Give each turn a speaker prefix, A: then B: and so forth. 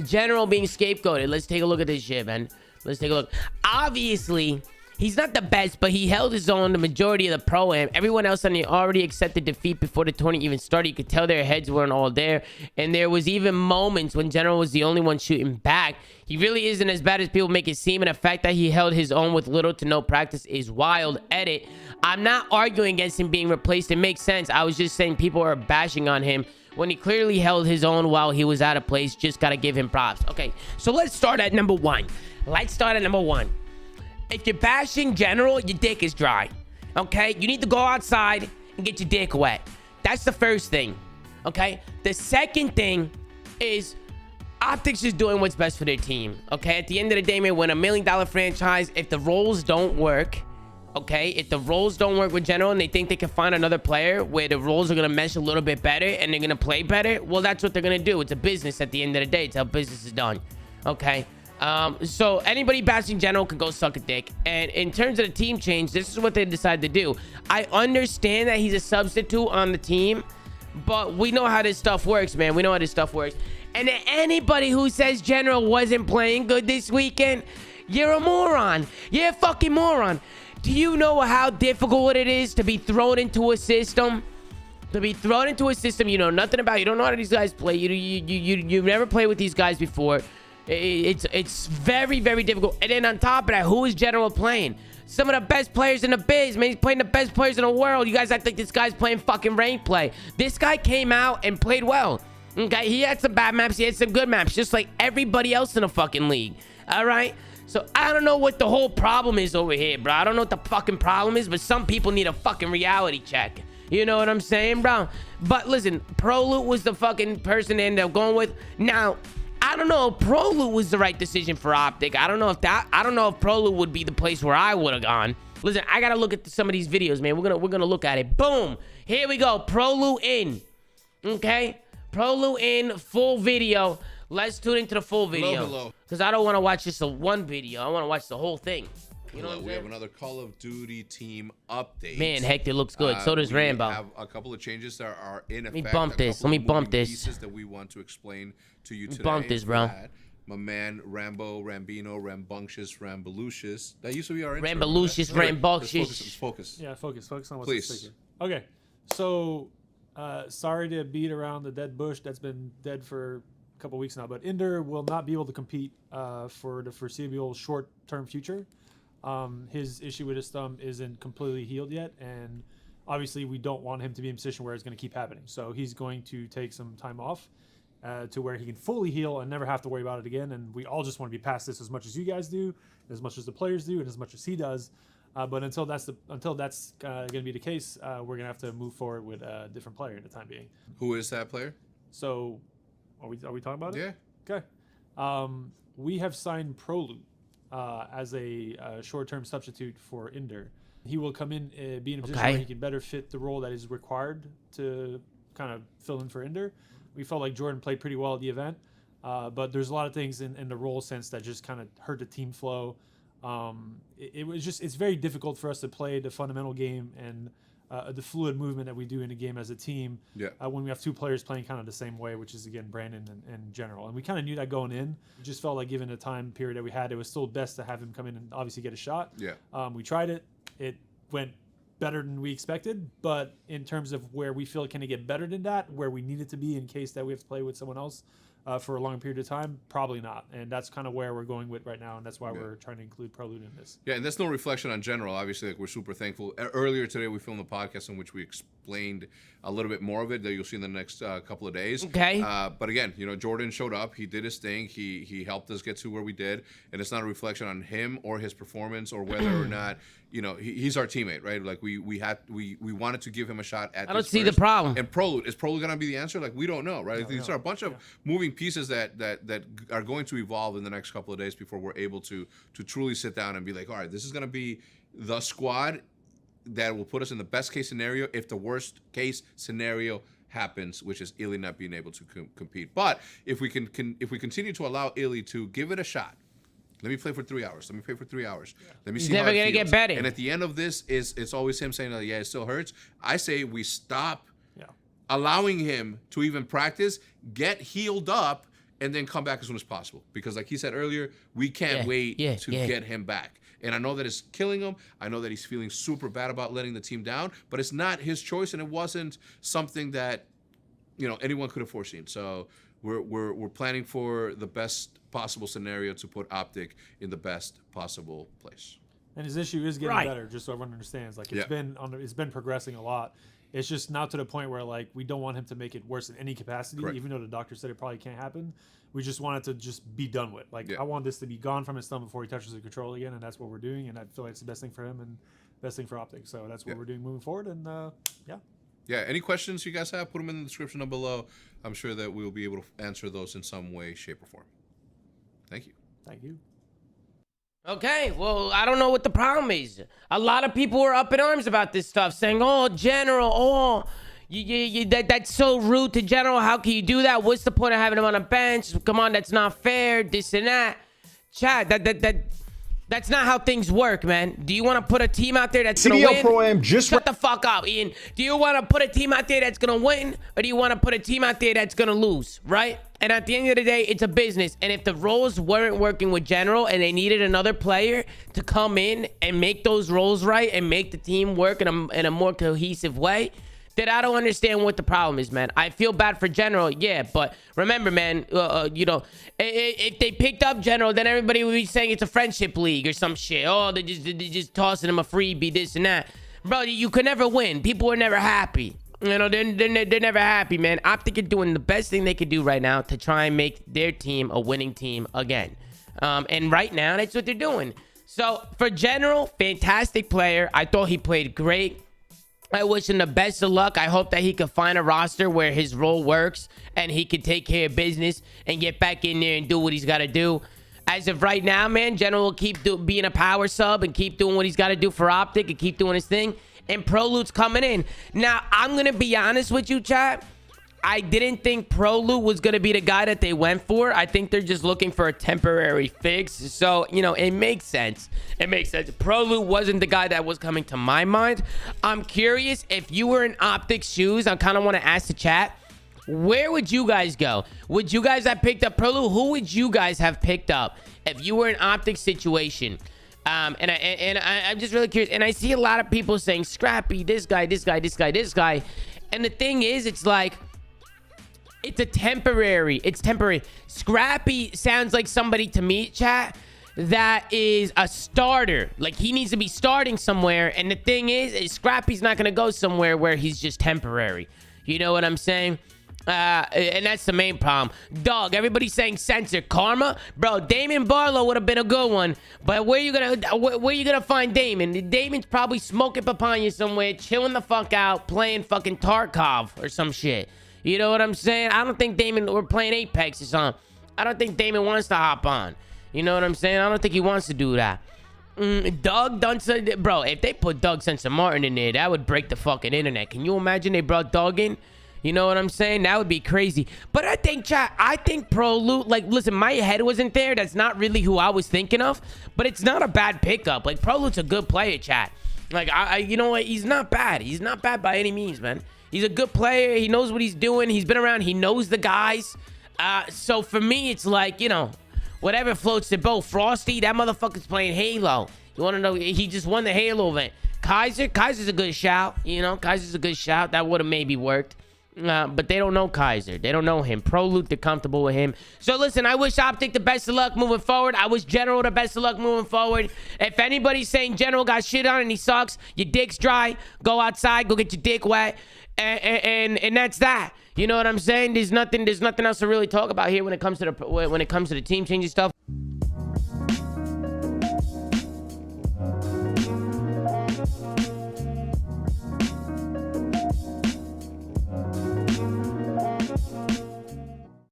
A: General being scapegoated. Let's take a look at this shit, man. Let's take a look. Obviously, he's not the best, but he held his own the majority of the pro-am. Everyone else on the already accepted defeat before the tournament even started. You could tell their heads weren't all there. And there was even moments when General was the only one shooting back. He really isn't as bad as people make it seem. And the fact that he held his own with little to no practice is wild. Edit. I'm not arguing against him being replaced. It makes sense. I was just saying people are bashing on him when he clearly held his own while he was out of place. Just got to give him props. Okay, so let's start at number one. If you're bashing General, your dick is dry. Okay? You need to go outside and get your dick wet. That's the first thing. Okay? The second thing is OpTic's is doing what's best for their team. Okay? At the end of the day, man, when $1 million franchise, if the roles don't work, okay, if the roles don't work with General and they think they can find another player where the roles are going to mesh a little bit better and they're going to play better, well, that's what they're going to do. It's a business at the end of the day. It's how business is done. Okay? So anybody bashing General can go suck a dick. And in terms of the team change, this is what they decided to do. I understand that he's a substitute on the team, but we know how this stuff works, man. We know how this stuff works. And anybody who says General wasn't playing good this weekend, you're a moron. You're a fucking moron. Do you know how difficult it is to be thrown into a system? To be thrown into a system you know nothing about. You don't know how these guys play. You've never played with these guys before. It's very, very difficult. And then on top of that, who is General playing? Some of the best players in the biz, man. He's playing the best players in the world. You guys act like this guy's playing fucking rank play. This guy came out and played well. Okay, he had some bad maps. He had some good maps, just like everybody else in the fucking league. All right? So I don't know what the whole problem is over here, bro. I don't know what the fucking problem is, but some people need a fucking reality check. You know what I'm saying, bro? But listen, Prolood was the fucking person they ended up going with. Now, I don't know if Prolood was the right decision for OpTic. I don't know if Prolood would be the place where I would have gone. Listen, I gotta look at some of these videos, man. We're gonna look at it. Boom. Here we go. Prolood in. Okay? Prolood in, full video. Let's tune into the full video. Because I don't want to watch just one video. I want to watch the whole thing. You know what I'm saying?
B: We have another Call of Duty team update.
A: Man, Hector looks good. So does Rambo.
B: We have a couple of changes that are in effect.
A: Let me bump this. Let me bump this.
B: Pieces that we want to explain to you today.
A: Bump this, bro.
B: My man, Rambo, Rambino, Rambunctious, Rambalicious. That used to be our intro.
A: Rambalicious, Rambunctious.
B: Let's focus.
C: Yeah, focus on what's at stake here. Okay, so sorry to beat around the dead bush. That's been dead for a couple weeks now, but Ender will not be able to compete for the foreseeable short-term future. His issue with his thumb isn't completely healed yet, and obviously we don't want him to be in a position where it's going to keep happening. So he's going to take some time off to where he can fully heal and never have to worry about it again. And we all just want to be past this as much as you guys do, as much as the players do, and as much as he does. But until that's going to be the case, we're going to have to move forward with a different player in the time being.
B: Who is that player?
C: So are we talking about it?
B: Yeah.
C: Okay. We have signed Prolood as a short-term substitute for Ender. He will come in, be in a position where he can better fit the role that is required to kind of fill in for Ender. We felt like Jordan played pretty well at the event, but there's a lot of things in the role sense that just kind of hurt the team flow. It's very difficult for us to play the fundamental game and the fluid movement that we do in a game as a team when we have two players playing kind of the same way, which is, again, Brandon and General. And we kind of knew that going in. We just felt like given the time period that we had, it was still best to have him come in and obviously get a shot.
B: Yeah.
C: We tried it. It went better than we expected, but in terms of where we feel can it get better than that, where we need it to be in case that we have to play with someone else for a long period of time, probably not. And that's kind of where we're going with right now, and that's why we're trying to include Prolood in this.
B: Yeah, and that's no reflection on General. Obviously, like, we're super thankful. Earlier today, we filmed a podcast in which we explained a little bit more of it that you'll see in the next couple of days.
A: Okay.
B: But again, Jordan showed up. He did his thing. He helped us get to where we did, and it's not a reflection on him or his performance or whether or not he's our teammate, right? Like we wanted to give him a shot at.
A: I don't see the problem.
B: And Prolood, is Prolood gonna be the answer? Like, we don't know, right? These are a bunch of moving pieces that are going to evolve in the next couple of days before we're able to truly sit down and be like, all right, this is gonna be the squad that will put us in the best case scenario if the worst case scenario happens, which is Illy not being able to compete. But if we continue to allow Illy to give it a shot, let me play for 3 hours. Let me play for 3 hours. Let me see. He's
A: never gonna get better.
B: And at the end of this, it's always him saying, "Yeah, it still hurts." I say we stop allowing him to even practice, get healed up, and then come back as soon as possible. Because like he said earlier, we can't wait to get him back. And I know that it's killing him. I know that he's feeling super bad about letting the team down, but it's not his choice, and it wasn't something that, you know, anyone could have foreseen. So we're planning for the best possible scenario to put OpTic in the best possible place.
C: And his issue is getting better, just so everyone understands. Like it's been progressing a lot. It's just not to the point where like we don't want him to make it worse in any capacity, even though the doctor said it probably can't happen. We just want it to just be done with. Like I want this to be gone from his thumb before he touches the control again, and that's what we're doing. And I feel like it's the best thing for him and best thing for OpTic. So that's what we're doing moving forward. And
B: yeah, any questions you guys have, put them in the description down below. I'm sure that we'll be able to answer those in some way, shape, or form. Thank you.
C: Thank you.
A: Okay, well, I don't know what the problem is. A lot of people were up in arms about this stuff, saying, "Oh, General, oh, that's so rude to General. How can you do that? What's the point of having him on a bench? Come on, that's not fair. This and that." Chad, that's not how things work, man. Do you want to put a team out there that's gonna win?
D: Pro-Am just
A: shut the fuck up, Ian. Do you want to put a team out there that's gonna win, or do you want to put a team out there that's gonna lose, right? And at the end of the day, it's a business. And if the roles weren't working with General and they needed another player to come in and make those roles right and make the team work in a more cohesive way, then I don't understand what the problem is, man. I feel bad for General, yeah, but remember, man, you know, if they picked up General, then everybody would be saying it's a friendship league or some shit. Oh, they're just tossing him a freebie, this and that. Bro, you could never win. People are never happy. You know, they're never happy, man. OpTic are doing the best thing they could do right now to try and make their team a winning team again. And right now, that's what they're doing. So, for General, fantastic player. I thought he played great. I wish him the best of luck. I hope that he could find a roster where his role works and he can take care of business and get back in there and do what he's got to do. As of right now, man, General will keep being a power sub and keep doing what he's got to do for OpTic and keep doing his thing. And Prolood's coming in. Now, I'm going to be honest with you, chat. I didn't think Prolood was going to be the guy that they went for. I think they're just looking for a temporary fix. So, you know, it makes sense. It makes sense. Prolood wasn't the guy that was coming to my mind. I'm curious, if you were in OpTic's shoes, I kind of want to ask the chat, where would you guys go? Would you guys have picked up Prolood? Who would you guys have picked up if you were in OpTic's situation? And I'm just really curious. And I see a lot of people saying, Scrappy, this guy. And the thing is, it's like, it's temporary. Scrappy sounds like somebody to me, chat, that is a starter. Like, he needs to be starting somewhere. And the thing is Scrappy's not going to go somewhere where he's just temporary. You know what I'm saying? And that's the main problem. Dog, everybody's saying censor. Karma? Bro, Damon Barlow would have been a good one. But where you gonna find Damon? Damon's probably smoking papaya somewhere, chilling the fuck out, playing fucking Tarkov or some shit. You know what I'm saying? I don't think Damon, we're playing Apex or something. I don't think Damon wants to hop on. You know what I'm saying? I don't think he wants to do that. Doug Dunson, bro, if they put Doug Sensa Martin in there, that would break the fucking internet. Can you imagine they brought Doug in? You know what I'm saying? That would be crazy. But I think, chat, Prolood, like, listen, my head wasn't there. That's not really who I was thinking of. But it's not a bad pickup. Like, Prolood's a good player, chat. Like, you know what? He's not bad. He's not bad by any means, man. He's a good player. He knows what he's doing. He's been around. He knows the guys. So for me, it's like, you know, whatever floats their boat. Frosty, that motherfucker's playing Halo. You want to know? He just won the Halo event. Kaiser's a good shout. You know, Kaiser's a good shout. That would have maybe worked. But they don't know Kaiser. They don't know him. Prolood, they're comfortable with him. So listen, I wish OpTic the best of luck moving forward. I wish General the best of luck moving forward. If anybody's saying General got shit on and he sucks, your dick's dry, go outside, go get your dick wet. And that's that. You know what I'm saying? There's nothing else to really talk about here when it comes to the team changing stuff.